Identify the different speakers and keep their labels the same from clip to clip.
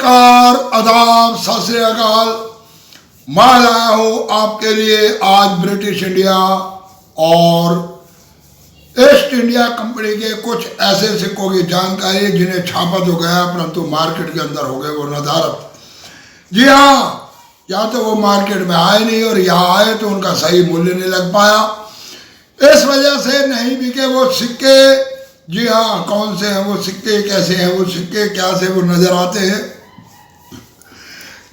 Speaker 1: नमस्कार, आदाब, सत श्री अकाल। मैं आया हूँ आपके लिए आज ब्रिटिश इंडिया और ईस्ट इंडिया कंपनी के कुछ ऐसे सिक्कों की जानकारी जिन्हें छापा तो गया परंतु मार्केट के अंदर हो गए वो नदारत। जी हाँ, या तो वो मार्केट में आए नहीं और यहाँ आए तो उनका सही मूल्य नहीं लग पाया, इस वजह से नहीं बिके वो सिक्के। जी हाँ, कौन से हैं वो सिक्के, कैसे हैं वो सिक्के, क्या से वो नजर आते हैं,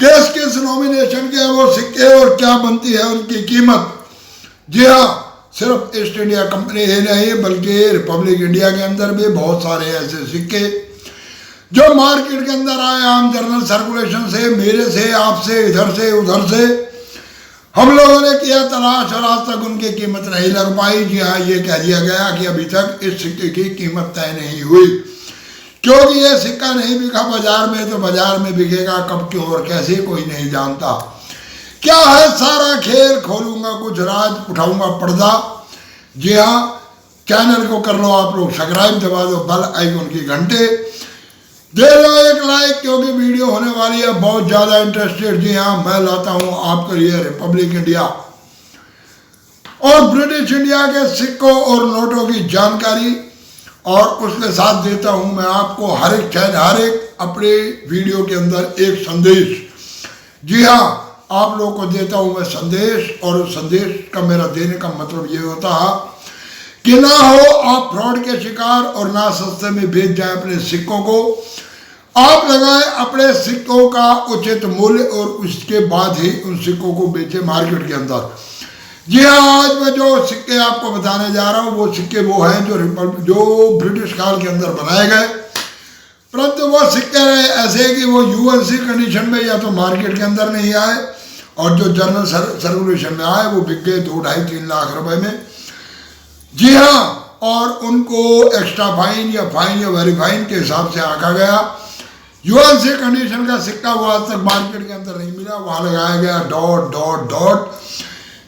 Speaker 1: किस किस नॉमिनेशन के हैं वो सिक्के और क्या बनती है उनकी कीमत। जी हाँ, सिर्फ ईस्ट इंडिया कंपनी ही नहीं बल्कि रिपब्लिक इंडिया के अंदर भी बहुत सारे ऐसे सिक्के जो मार्केट के अंदर आए आम जनरल सर्कुलेशन से, मेरे से, आपसे, इधर से उधर से हम लोगों ने किया तलाश और आज तक उनकी कीमत नहीं लग पाई। जी हाँ, ये कह दिया गया कि अभी तक इस सिक्के की कीमत तय नहीं हुई क्योंकि ये सिक्का नहीं बिका बाजार में, तो बाजार में बिकेगा कब, क्यों और कैसे कोई नहीं जानता। क्या है सारा खेल, खोलूंगा कुछ राज, उठाऊंगा पर्दा। जी हाँ, चैनल को कर लो आप लोग सब्सक्राइब, दबा दो बेल आइकन की घंटे, दे लो एक लाइक क्योंकि वीडियो होने वाली है बहुत ज़्यादा इंटरेस्टेड। जी हाँ, मैं लाता हूँ आपके लिए रिपब्लिक इंडिया और ब्रिटिश इंडिया के सिक्कों और नोटों की जानकारी और उसके साथ देता हूँ मैं आपको हर एक अपने वीडियो के अंदर एक संदेश। जी हाँ, आप लोगों को देता हूँ मैं संदेश और उस संदेश का मेरा देने का मतलब ये होता है कि ना हो आप फ्रॉड के शिकार और ना सस्ते में बेच जाए अपने सिक्कों को। आप लगाए अपने सिक्कों का उचित मूल्य और उसके बाद ही उन सिक्कों को बेचे मार्केट के अंदर। जी हाँ, आज मैं जो सिक्के आपको बताने जा रहा हूँ वो सिक्के वो हैं जो ब्रिटिश काल के अंदर बनाए गए, परंतु वो सिक्के रहे ऐसे कि वो यूएनसी कंडीशन में या तो मार्केट के अंदर नहीं आए और जो जनरल सर्कुलेशन में आए वो बिक गए 2-2.5-3 लाख रुपए में। जी हाँ, और उनको एक्स्ट्रा फाइन या वेरीफाइन के हिसाब से आंका गया। यूएनसी कंडीशन का सिक्का वो आज तक मार्केट के अंदर नहीं मिला, वहां लगाया गया डॉट डॉट डॉट,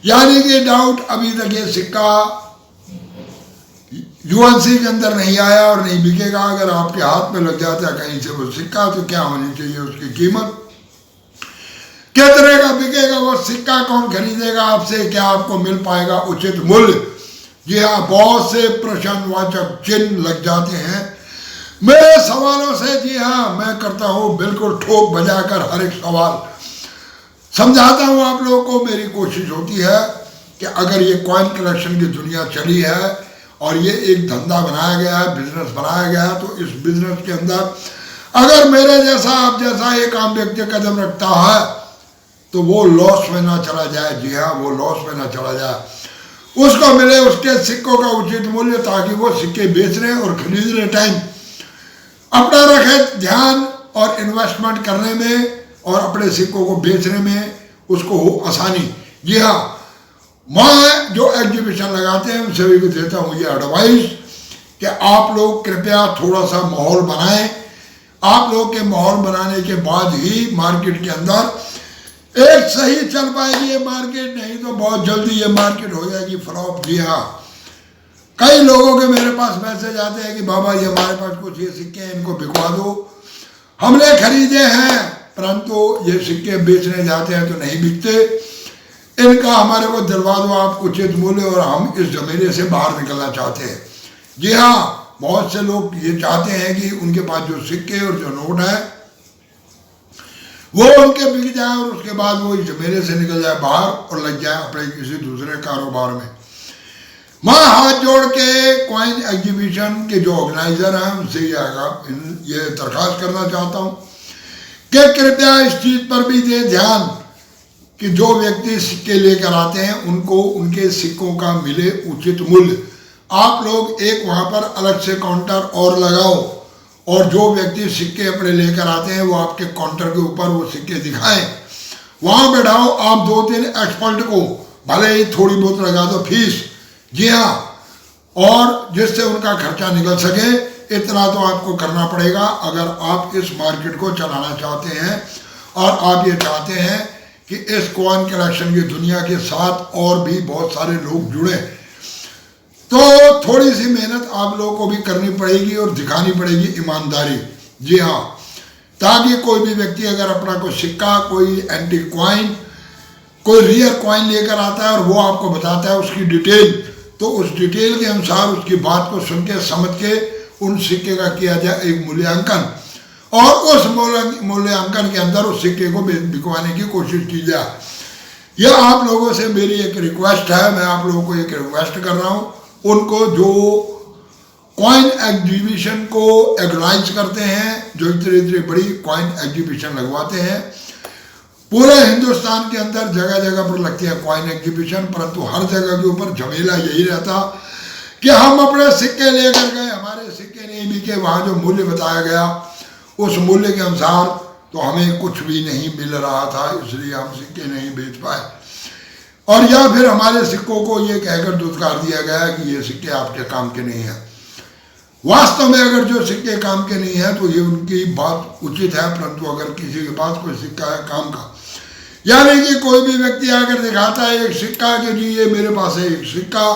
Speaker 1: यानी कि डाउट अभी तक ये सिक्का यूएनसी के अंदर नहीं आया और नहीं बिकेगा। अगर आपके हाथ में लग जाता है कहीं से वो सिक्का तो क्या होनी चाहिए उसकी कीमत, कितने का बिकेगा वो सिक्का, कौन खरीदेगा आपसे, क्या आपको मिल पाएगा उचित मूल्य। जी हाँ, बहुत से प्रश्नवाचक चिन्ह लग जाते हैं मेरे सवालों से। जी हाँ, मैं करता हूँ बिल्कुल ठोक बजाकर हर एक सवाल समझाता हूँ आप लोगों को। मेरी कोशिश होती है कि अगर ये कॉइन कलेक्शन की दुनिया चली है और ये एक धंधा बनाया गया है, बिजनेस बनाया गया है, तो इस बिजनेस के अंदर अगर मेरे जैसा आप जैसा एक आम व्यक्ति कदम रखता है तो वो लॉस में ना चला जाए। जी हाँ, वो लॉस में ना चला जाए, उसको मिले उसके सिक्कों का उचित मूल्य ताकि वो सिक्के बेचने और खरीदने टाइम अपना रखे ध्यान और इन्वेस्टमेंट करने में और अपने सिक्कों को बेचने में उसको हो आसानी। जी हाँ, मैं जो एग्जीबिशन लगाते हैं सभी को देता हूँ ये एडवाइस कि आप लोग कृपया थोड़ा सा माहौल बनाएं। आप लोग के माहौल बनाने के बाद ही मार्केट के अंदर एक सही चल पाएगी ये मार्केट, नहीं तो बहुत जल्दी ये मार्केट हो जाएगी फ्लॉप। जी हाँ, कई लोगों के मेरे पास मैसेज आते हैं कि बाबा ये हमारे पास कुछ ये सिक्के हैं, इनको बिकवा दो, हमने खरीदे हैं परंतु ये सिक्के बेचने जाते हैं तो नहीं बिकते, इनका हमारे को दिलवा दो आप उचित मूल्य और हम इस जमीने से बाहर निकलना चाहते हैं। जी हाँ, बहुत से लोग ये चाहते हैं कि उनके पास जो सिक्के और जो नोट है वो उनके बिक जाए और उसके बाद वो इस जमीने से निकल जाए बाहर और लग जाए अपने किसी दूसरे कारोबार में। मैं हाथ जोड़ के कॉइन एग्जीबिशन के जो ऑर्गेनाइजर हैं उनसे ये दरख्वास्त करना चाहता हूँ कि कृपया इस चीज़ पर भी दे ध्यान कि जो व्यक्ति सिक्के लेकर आते हैं उनको उनके सिक्कों का मिले उचित मूल्य। आप लोग एक वहाँ पर अलग से काउंटर और लगाओ और जो व्यक्ति सिक्के अपने लेकर आते हैं वो आपके काउंटर के ऊपर वो सिक्के दिखाएं, वहाँ बैठाओ आप 2-3 एक्सपर्ट को, भले ही थोड़ी बहुत लगा दो फीस। जी हाँ, और जिससे उनका खर्चा निकल सके इतना तो आपको करना पड़ेगा अगर आप इस मार्केट को चलाना चाहते हैं और आप ये चाहते हैं कि इस कॉइन कलेक्शन की दुनिया के साथ और भी बहुत सारे लोग जुड़े, तो थोड़ी सी मेहनत आप लोगों को भी करनी पड़ेगी और दिखानी पड़ेगी ईमानदारी। जी हाँ, ताकि कोई भी व्यक्ति अगर अपना कोई सिक्का, कोई एंटी क्वाइन, कोई रियर क्वाइन लेकर आता है और वो आपको बताता है उसकी डिटेल, तो उस डिटेल के अनुसार उसकी बात को सुन के समझ के उन सिक्के का किया जाए एक मूल्यांकन, और उस मूल्यांकन के अंदर उस सिक्के को बिकवाने की कोशिश की जाए। यह आप लोगों से मेरी एक रिक्वेस्ट है, मैं आप लोगों को एक रिक्वेस्ट कर रहा हूँ, उनको जो कॉइन एग्जीबिशन को ऑर्गेनाइज करते हैं, जो इतनी इतनी बड़ी कॉइन एग्जीबिशन लगवाते हैं, पूरे हिंदुस्तान के अंदर जगह जगह पर लगती है कॉइन एग्जीबिशन, परंतु हर जगह के ऊपर झमेला यही रहता कि हम अपने सिक्के लेकर गए, हमारे सिक्के नहीं बिके, वहाँ जो मूल्य बताया गया उस मूल्य के अनुसार तो हमें कुछ भी नहीं मिल रहा था, इसलिए हम सिक्के नहीं बेच पाए, और या फिर हमारे सिक्कों को ये कहकर दुत्कार दिया गया कि ये सिक्के आपके काम के नहीं हैं। वास्तव में अगर जो सिक्के काम के नहीं है तो ये उनकी बात उचित है, परंतु अगर किसी के पास कोई सिक्का है काम का, यानी कि कोई भी व्यक्ति आकर दिखाता है एक सिक्का कि जी ये मेरे पास है एक सिक्का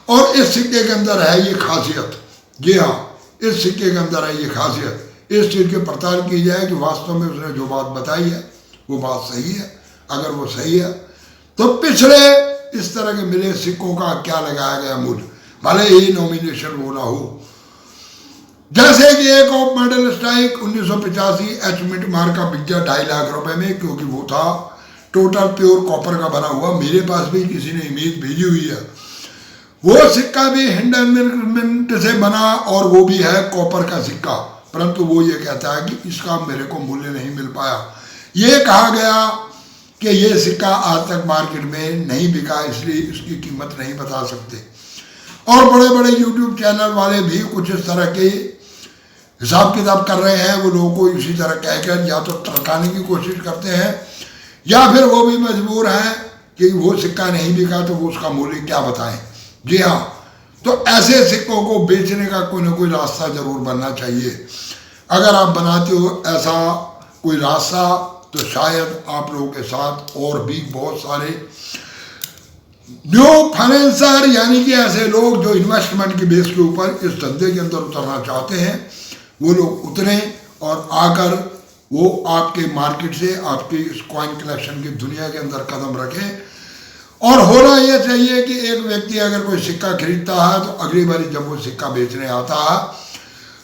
Speaker 1: और इस सिक्के के अंदर है ये खासियत, जी हाँ इस सिक्के के अंदर है ये खासियत, इस चीज़ की पड़ताल की जाए कि वास्तव में उसने जो बात बताई है वो बात सही है। अगर वो सही है तो पिछले इस तरह के मिले सिक्कों का क्या लगाया गया मूल्य, भले ही नॉमिनेशन वो ना हो। जैसे कि एक ऑफ मेडल स्ट्राइक 1985 एच मिट मार का बिक गया 2.5 लाख रुपए में, क्योंकि वो था टोटल प्योर कॉपर का बना हुआ। मेरे पास भी किसी ने इमेज भेजी हुई है, वो सिक्का भी हिंडन से बना और वो भी है कॉपर का सिक्का, परंतु वो ये कहता है कि इसका मेरे को मूल्य नहीं मिल पाया। ये कहा गया कि ये सिक्का आज तक मार्केट में नहीं बिका, इसलिए इसकी कीमत नहीं बता सकते। और बड़े बड़े यूट्यूब चैनल वाले भी कुछ इस तरह के हिसाब किताब कर रहे हैं, वो लोगों को इसी तरह कहकर या तो टरकाने की कोशिश करते हैं या फिर वो भी मजबूर हैं कि वो सिक्का नहीं बिका तो वो उसका मूल्य क्या बताएं। जी हाँ, तो ऐसे सिक्कों को बेचने का कोई ना कोई रास्ता जरूर बनना चाहिए। अगर आप बनाते हो ऐसा कोई रास्ता तो शायद आप लोगों के साथ और भी बहुत सारे न्यू फाइनेंसर, यानी कि ऐसे लोग जो इन्वेस्टमेंट के बेस के ऊपर इस धंधे के अंदर उतरना चाहते हैं, वो लोग उतरें और आकर वो आपके मार्केट से आपकी इस कॉइन कलेक्शन की दुनिया के अंदर कदम रखें। और होना यह चाहिए कि एक व्यक्ति अगर कोई सिक्का खरीदता है तो अगली बारी जब वो सिक्का बेचने आता है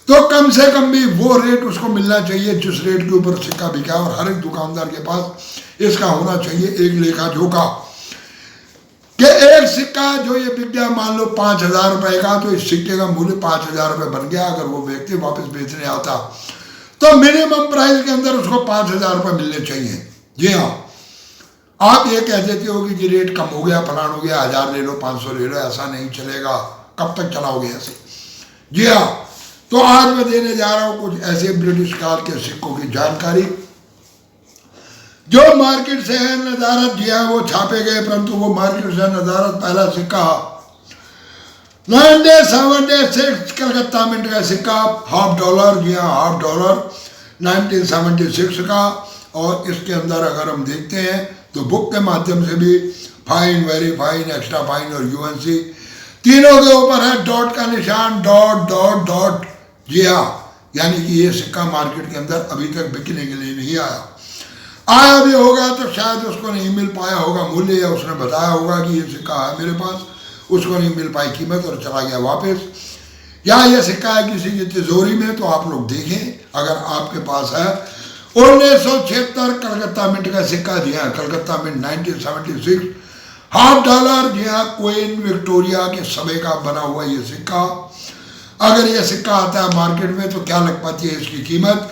Speaker 1: तो कम से कम भी वो रेट उसको मिलना चाहिए जिस रेट के ऊपर सिक्का बिका, और हर एक दुकानदार के पास इसका होना चाहिए एक लेखा जोखा कि एक सिक्का जो ये बिक गया मान लो 5,000 रुपए का, तो इस सिक्के का मूल्य 5,000 रुपए बन गया। अगर वो व्यक्ति वापस बेचने आता तो मिनिमम प्राइस के अंदर उसको 5,000 रुपए मिलने चाहिए। जी हाँ, आप ये कह देते हो कि रेट कम हो गया, फलान हो गया, 1000 ले लो, 500 ले लो, ऐसा नहीं चलेगा। कब तक चलाओगे ऐसे? जी हाँ, तो आज मैं देने जा रहा हूं कुछ ऐसे ब्रिटिश काल के सिक्कों की जानकारी जो मार्केट से है नदारत। जी हाँ, वो छापे गए, परंतु वो मार्केट से नदारत पहला सिक्का 1976 कलकत्ता मिंट का सिक्का $50। जी हाँ, $50 1976 का। और इसके अंदर अगर हम देखते हैं तो बुक के माध्यम से भी fine, very fine, extra fine और यूएनसी तीनों के ऊपर है डॉट का निशान, डॉट डॉट डॉट। जी हाँ, यानी कि ये सिक्का मार्केट के अंदर अभी तक बिकने के लिए नहीं आया। आया भी होगा तो शायद उसको नहीं मिल पाया होगा मूल्य, या उसने बताया होगा कि ये सिक्का है मेरे पास, उसको नहीं मिल पाई कीमत और चला गया वापस, या ये सिक्का है किसी की तिजोरी में। तो आप लोग देखें अगर आपके पास है 1976 कलकत्ता मिंट का सिक्का। जी हाँ, कलकत्ता मिंट 1976 $50। जी हाँ, क्वीन विक्टोरिया के समय का बना हुआ ये सिक्का। अगर ये सिक्का आता है मार्केट में तो क्या लग पाती है इसकी कीमत,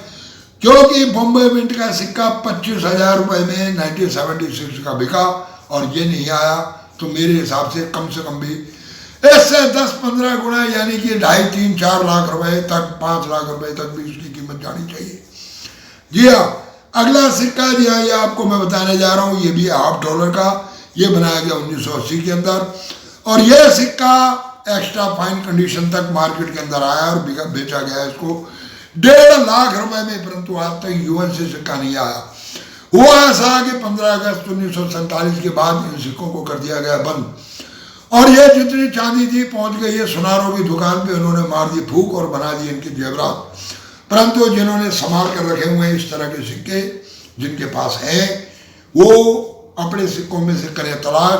Speaker 1: क्योंकि बॉम्बे मिंट का सिक्का 25,000 रुपए में 1976 का बिका और ये नहीं आया, तो मेरे हिसाब से कम भी इससे 10-15 गुना, यानी कि 2.5-3-4 लाख रुपए तक, 5 लाख रुपए तक भी इसकी कीमत जानी चाहिए। जी हाँ, अगला सिक्का जी हाँ, ये आपको मैं बताने जा रहा हूँ, ये भी $50 का। ये बनाया गया 1980 के अंदर, और यह सिक्का एक्स्ट्रा फाइन कंडीशन तक मार्केट के अंदर आया और बेचा गया इसको 1.5 लाख रुपए में, परंतु आज तक यूएन से सिक्का नहीं आया। हुआ ऐसा कि 15 अगस्त 1947 के बाद इन सिक्कों को कर दिया गया बंद, और ये जितनी चांदी थी पहुंच गई है सुनारों की दुकान पे, उन्होंने मार दी फूक और बना दी इनकी जेवरात। परंतु जिन्होंने संभाल कर रखे हुए हैं इस तरह के सिक्के जिनके पास है, वो अपने सिक्कों में से करें तलाश,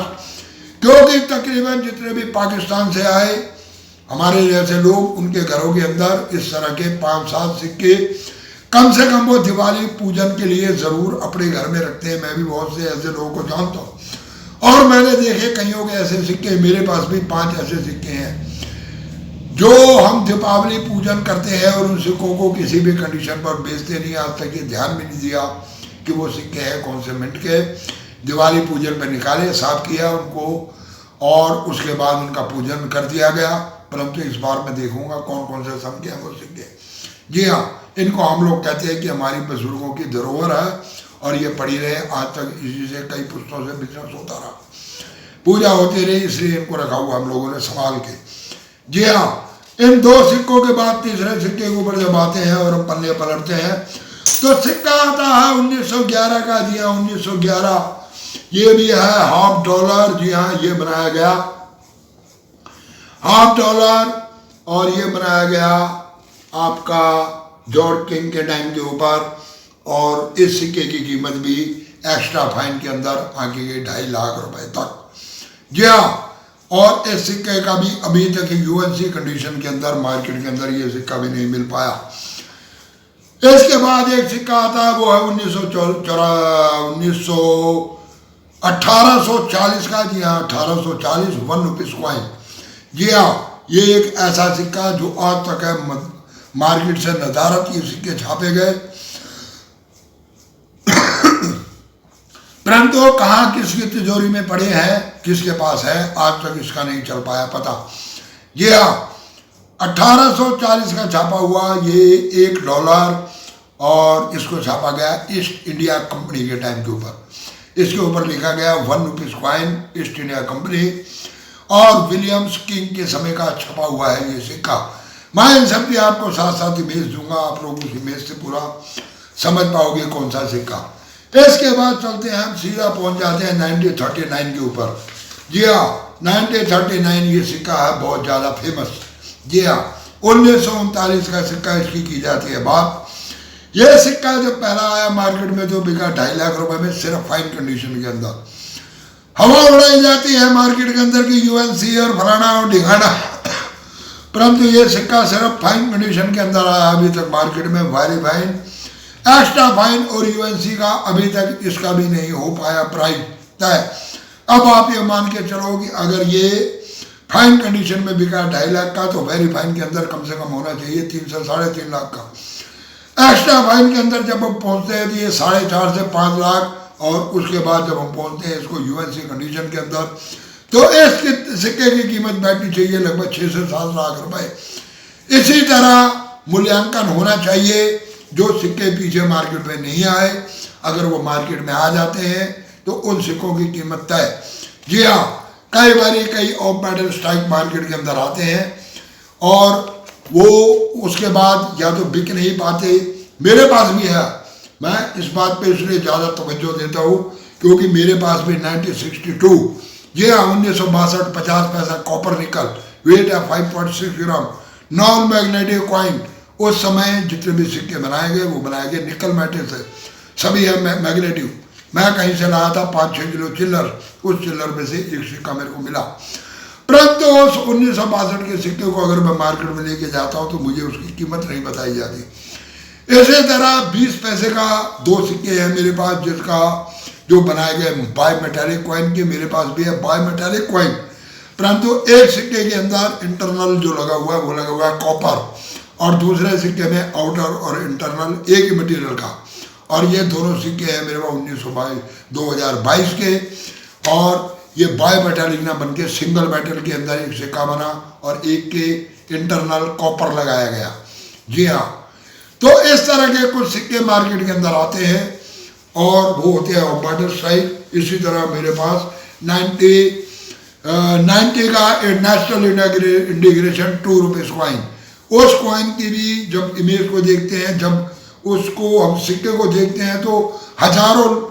Speaker 1: क्योंकि तकरीबन जितने भी पाकिस्तान से आए हमारे जैसे लोग, उनके घरों के अंदर इस तरह के 5-7 सिक्के कम से कम वो दिवाली पूजन के लिए जरूर अपने घर में रखते हैं। मैं भी बहुत से ऐसे लोगों को जानता हूँ और मैंने देखे कईयों के ऐसे सिक्के, मेरे पास भी 5 ऐसे सिक्के हैं जो हम दीपावली पूजन करते हैं और उन सिक्कों को किसी भी कंडीशन पर बेचते नहीं। आज तक ये ध्यान भी नहीं दिया कि वो सिक्के हैं कौन से मिनट के। दिवाली पूजन पर निकाले, साफ किया उनको और उसके बाद उनका पूजन कर दिया गया। परंतु इस बार मैं देखूंगा कौन कौन से सम के हैं वो सिक्के। जी हाँ, इनको हम लोग कहते हैं कि हमारी बुजुर्गों की धरोहर है और ये पड़ी रहे। आज तक इसी से कई पुस्तों से बिजनेस होता रहा, पूजा होती रही, इसलिए इनको रखा हुआ हम लोगों ने संभाल के। जी हाँ, इन 2 सिक्कों के बाद तीसरे सिक्के के ऊपर जब आते हैं और हम पन्ने पलटते हैं तो सिक्का आता है 1911 का। जी हाँ, 1911। ये भी है हाफ डॉलर। जी हाँ, ये बनाया गया हाफ डॉलर और ये बनाया गया आपका जॉर्ज किंग के टाइम के ऊपर। और इस सिक्के की कीमत भी एक्स्ट्रा फाइन के अंदर आके गई 2.5 लाख रुपए तक। जी हाँ, और इस सिक्के का भी अभी तक यूएनसी कंडीशन के अंदर मार्केट के अंदर ये सिक्का भी नहीं मिल पाया। इसके बाद एक सिक्का आता है, वो है 1840 का। जी हाँ, 1840 1 रुपीज कॉइन। जी हाँ, ये एक ऐसा सिक्का जो आज तक है मार्केट से नदारत ये सिक्के छापे गए, परंतु कहाँ किसकी तिजोरी में पड़े हैं, किसके पास है, आज तक इसका नहीं चल पाया पता। जी हाँ, 1840 का छापा हुआ ये $1 और इसको छापा गया ईस्ट इंडिया कंपनी के टाइम के ऊपर। इसके ऊपर लिखा गया 1 rupees coin east India company और विलियम्स किंग के समय का छपा हुआ है ये सिक्का। मैं इन सब की आपको साथ साथ इमेज दूंगा, आप लोग उस इमेज से पूरा समझ पाओगे कौन सा सिक्का। इसके बाद चलते हैं हम, सीधा पहुंच जाते हैं 1939 के ऊपर। जी हाँ, 1939 ये सिक्का है बहुत ज़्यादा फेमस। जी हाँ, 1939 का सिक्का इसकी की जाती है बात। यह सिक्का जब पहला आया मार्केट में तो बिका 2.5 लाख रुपए में, सिर्फ फाइन कंडीशन के अंदर। हवा उड़ाई जाती है मार्केट के अंदर की यूएनसी और फलाना और ढिकाना, परंतु ये सिक्का सिर्फ फाइन कंडीशन के अंदर आया। अभी तक मार्केट में वेरी फाइन, एक्स्ट्रा फाइन और यूएनसी का अभी तक इसका भी नहीं हो पाया प्राइस तय। अब आप ये मान के चलो कि अगर ये फाइन कंडीशन में बिका 2.5 लाख का तो वेरी फाइन के अंदर कम से कम होना चाहिए 3 से 3.5 लाख का। एक्स्ट्रा फाइन के अंदर जब हम पहुंचते हैं तो ये 4.5 से 5 लाख और उसके बाद जब हम पहुंचते हैं इसको यूएनसी कंडीशन के अंदर तो इसके सिक्के की कीमत बैठनी चाहिए लगभग 6 से 7 लाख रुपए। इसी तरह मूल्यांकन होना चाहिए, जो सिक्के पीछे मार्केट में नहीं आए, अगर वो मार्केट में आ जाते हैं तो उन सिक्कों की कीमत तय। जी हाँ, कई बार कई ऑफ मेटल स्ट्राइक मार्केट के अंदर आते हैं और वो उसके बाद या तो बिक नहीं पाते। मेरे पास भी है, मैं इस बात पे इसलिए ज़्यादा तवज्जो देता हूँ क्योंकि मेरे पास भी 1962, जी हाँ 1962 50 पैसा कॉपर निकल, वेट है 5.6 ग्राम, नॉन मैग्नेटिक कॉइन। उस समय जितने भी सिक्के बनाए गए वो बनाए गए निकल मेटल से, सभी है मैग्नेटिव। मैं कहीं से लाया था 5-6 किलो चिल्लर, उस चिल्लर में से एक सिक्का मेरे को मिला। परंतु उस 1962 के सिक्के को अगर मैं मार्केट में लेके जाता हूँ तो मुझे उसकी कीमत नहीं बताई जाती। इसी तरह 20 पैसे का 2 सिक्के हैं मेरे पास, जिसका जो बनाए गए बाय मेटालिक कॉइन के, मेरे पास भी है बाय मेटालिक कॉइन। परंतु एक सिक्के के अंदर इंटरनल जो लगा हुआ है वो लगा हुआ है कॉपर और दूसरे सिक्के में आउटर और इंटरनल एक ही मटेरियल का। और ये दोनों सिक्के हैं मेरे पास 2022 के और ये बाय मेटालिक ना बन के सिंगल मेटल के अंदर एक सिक्का बना और एक के इंटरनल कॉपर लगाया गया। जी हाँ, तो इस तरह के कुछ सिक्के मार्केट के अंदर आते हैं और वो होते हैं ऑफ मेटल स्ट्राइक। इसी तरह मेरे पास 90 का नेशनल इंटीग्रेशन 2 रुपीज कॉइन, उस कॉइन की भी जब इमेज को देखते हैं, जब उसको हम सिक्के को देखते हैं तो हजारों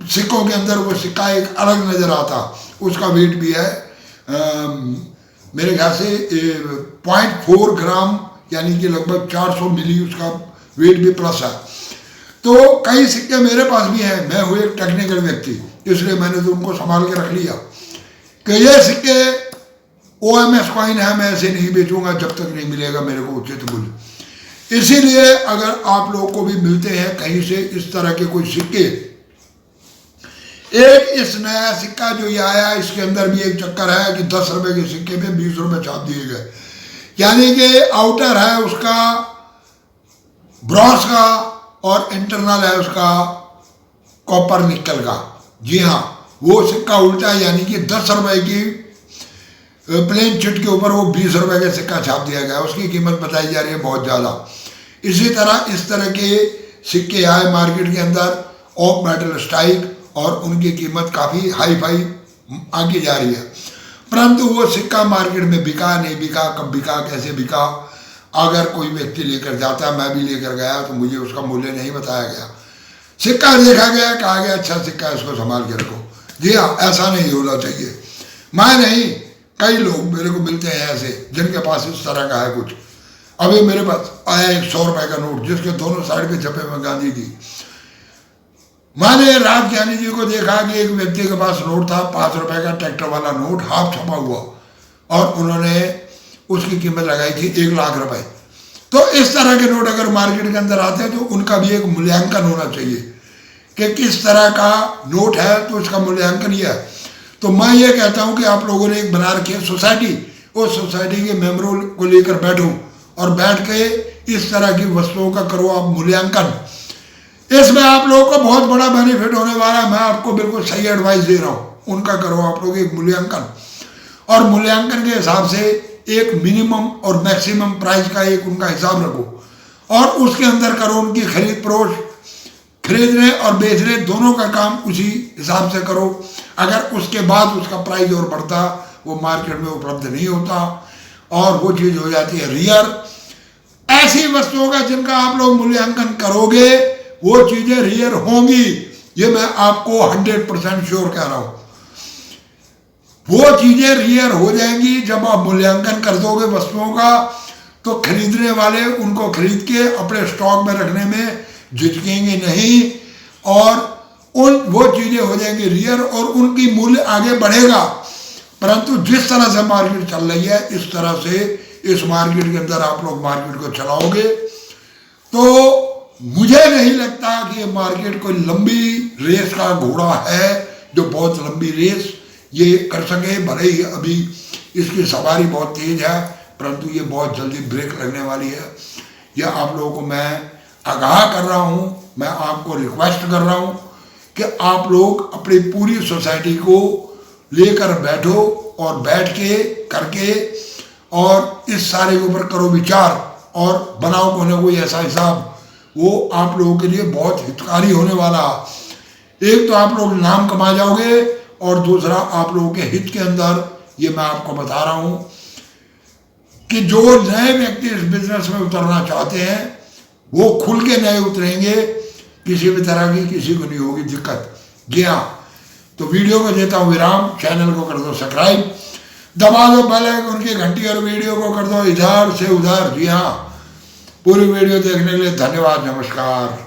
Speaker 1: सिक्कों के अंदर वो सिक्का एक अलग नजर आता। उसका वेट भी है मेरे ख्याल से 0.4 ग्राम, यानी कि लगभग 400 मिली उसका वेट भी प्लस है। तो कई सिक्के मेरे पास भी हैं, मैं हूँ एक टेक्निकल व्यक्ति, इसलिए मैंने तो उनको संभाल के रख लिया कि ये सिक्के OMS कॉइन है, मैं ऐसे नहीं बेचूंगा जब तक नहीं मिलेगा मेरे को उचित मूल्य। इसीलिए अगर आप लोगों को भी मिलते हैं कहीं से इस तरह के कोई सिक्के, एक इस नया सिक्का जो ये आया इसके अंदर भी एक चक्कर है कि 10 रुपए के सिक्के में 20 रुपए छाप दिए गए, यानी कि आउटर है उसका ब्रॉन्ज का और इंटरनल है उसका कॉपर निकल का। जी हाँ, वो सिक्का उल्टा है, यानी कि 10 रुपए की प्लेन चिट के ऊपर वो 20 रुपए का सिक्का छाप दिया गया, उसकी कीमत बताई जा रही है बहुत ज़्यादा। इसी तरह इस तरह के सिक्के आए मार्केट के अंदर ऑफ मेटल स्ट्राइक, और उनकी कीमत काफ़ी हाई फाई आगे जा रही है, परंतु वो सिक्का मार्केट में बिका नहीं बिका, कब बिका, कैसे बिका, अगर कोई व्यक्ति लेकर जाता है, मैं भी लेकर गया तो मुझे उसका मूल्य नहीं बताया गया। सिक्का देखा गया, कहा गया अच्छा सिक्का है, इसको संभाल के रखो। जी हाँ, ऐसा नहीं होना चाहिए। मैं नहीं, कई लोग मेरे को मिलते हैं ऐसे जिनके पास इस तरह का है कुछ। अभी मेरे पास आया एक 100 रुपए का नोट जिसके दोनों साइड पे छपे हुए गांधी जी। मैंने रात ज्ञानी जी को देखा कि एक व्यक्ति के पास नोट था 5 रुपए का ट्रैक्टर वाला नोट, हाफ छपा हुआ, और उन्होंने उसकी कीमत लगाई थी 1 लाख रुपए। तो इस तरह के नोट अगर मार्केट के अंदर आते हैं तो उनका भी एक मूल्यांकन होना चाहिए कि किस तरह का नोट है, तो इसका मूल्यांकन यह है। तो मैं ये कहता हूं कि आप लोगों ने एक बना रखी है सोसाइटी, उस सोसाइटी के मेंबरों को लेकर बैठो और बैठ के इस तरह की वस्तुओं का करो आप मूल्यांकन। इसमें आप लोगों को बहुत बड़ा बेनिफिट होने वाला है, मैं आपको बिल्कुल सही एडवाइस दे रहा हूं। उनका करो आप लोग एक मूल्यांकन, और मूल्यांकन के हिसाब से एक मिनिमम और मैक्सिमम प्राइस का एक उनका हिसाब रखो, और उसके अंदर करो उनकी खरीद फरोख्त, खरीदने और बेचने दोनों का काम उसी हिसाब से करो। अगर उसके बाद उसका प्राइस और बढ़ता, वो मार्केट में उपलब्ध नहीं होता और वो चीज़ हो जाती है रियर। ऐसी वस्तुओं का जिनका आप लोग मूल्यांकन करोगे वो चीजें रियर होंगी, ये मैं आपको 100% श्योर कह रहा हूं। वो चीजें रियर हो जाएंगी जब आप मूल्यांकन कर दोगे वस्तुओं का, तो खरीदने वाले उनको खरीद के अपने स्टॉक में रखने में झिझकेंगे नहीं, और वो चीजें हो जाएंगी रियर और उनकी मूल्य आगे बढ़ेगा। परंतु जिस तरह से मार्केट चल रही है इस तरह से इस मार्केट के अंदर आप लोग मार्केट को चलाओगे तो मुझे नहीं लगता कि ये मार्केट कोई लंबी रेस का घोड़ा है जो बहुत लंबी रेस ये कर सके। भले ही अभी इसकी सवारी बहुत तेज है, परंतु ये बहुत जल्दी ब्रेक लगने वाली है। यह आप लोगों को मैं आगाह कर रहा हूँ, मैं आपको रिक्वेस्ट कर रहा हूँ कि आप लोग अपनी पूरी सोसाइटी को लेकर बैठो और बैठ के करके और इस सारे के ऊपर करो विचार और बनाओ कोई कोई ऐसा हिसाब, वो आप लोगों के लिए बहुत हितकारी होने वाला। एक तो आप लोग नाम कमा जाओगे और दूसरा आप लोगों के हित के अंदर ये मैं आपको बता रहा हूँ कि जो नए व्यक्ति इस बिजनेस में उतरना चाहते हैं वो खुल के नए उतरेंगे, किसी भी तरह की किसी को नहीं होगी दिक्कत। जी हाँ, तो वीडियो को देता हूँ विराम, चैनल को कर दो सब्सक्राइब, दबा दो बेल आइकन की घंटी और वीडियो को कर दो इधर से उधर। जी हाँ, पूरी वीडियो देखने के लिए धन्यवाद, नमस्कार।